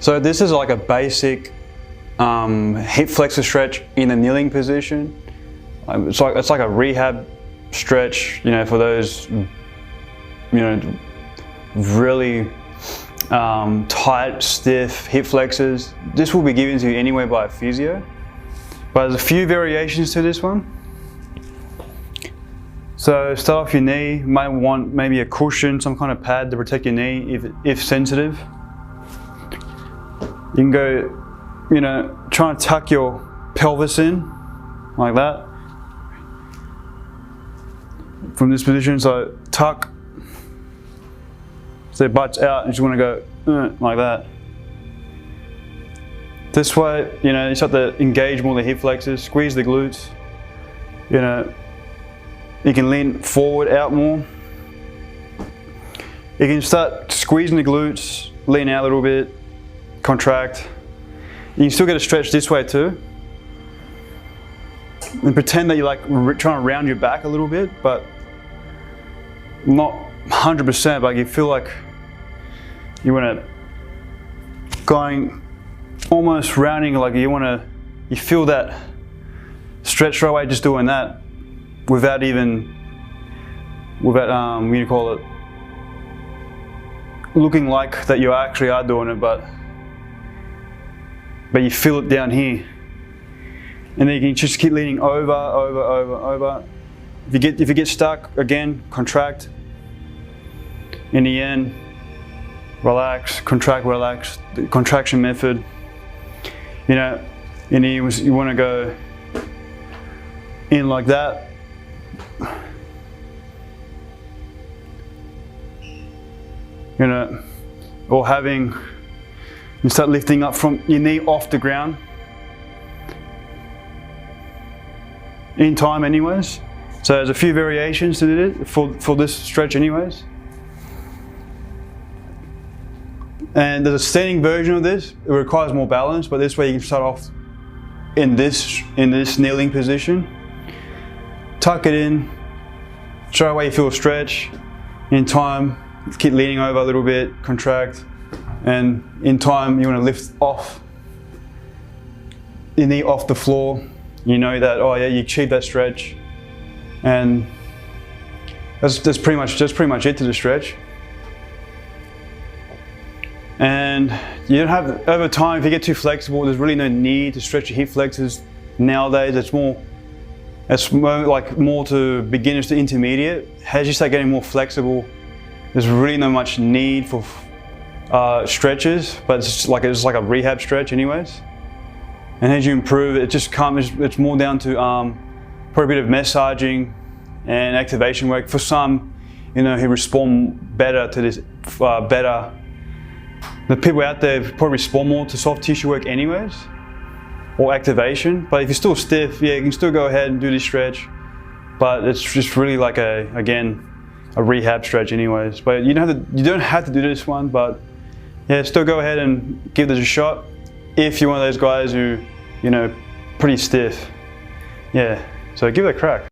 So this is like a basic hip flexor stretch in the kneeling position. It's like a rehab stretch, you know, for those, you know, really tight, stiff hip flexors. This will be given to you anyway by a physio, but there's a few variations to this one. So start off your knee. You might want maybe a cushion, some kind of pad to protect your knee if sensitive. You can go, you know, try and tuck your pelvis in like that. From this position, so tuck. So butt's out, you just want to go like that. This way, you know, you start to engage more the hip flexors, squeeze the glutes. You know, you can lean forward out more. You can start squeezing the glutes, lean out a little bit, contract. You can still get a stretch this way too. And pretend that you're like trying to round your back a little bit, but not 100%, but you feel like you want to going almost rounding, like you feel that stretch right away just doing that without what you call it, looking like that you actually are doing it, but you feel it down here. And then you can just keep leaning over. If you get stuck, again, contract. In the end, relax, contract, relax. The contraction method. You know, you want to go in like that. You know, or you start lifting up from your knee off the ground. In time anyways. So there's a few variations to do it for this stretch anyways. And there's a standing version of this. It requires more balance, but this way you can start off in this kneeling position. Tuck it in, straight away you feel a stretch. In time, keep leaning over a little bit, contract. And in time, you want to lift off your knee off the floor. You know that, oh yeah, you achieved that stretch. And that's pretty much it to the stretch. And you don't have, over time, if you get too flexible, there's really no need to stretch your hip flexors nowadays. It's more to beginners to intermediate. As you start getting more flexible, there's really not much need for stretches, but it's like a rehab stretch anyways. And as you improve, it's more down to probably a bit of massaging and activation work. For some, you know, who respond better to this, the people out there probably respond more to soft tissue work anyways, or activation. But if you're still stiff, yeah, you can still go ahead and do this stretch. But it's just really like a rehab stretch anyways. But you don't have to do this one, but yeah, still go ahead and give this a shot if you're one of those guys who, you know, pretty stiff. Yeah, so give it a crack.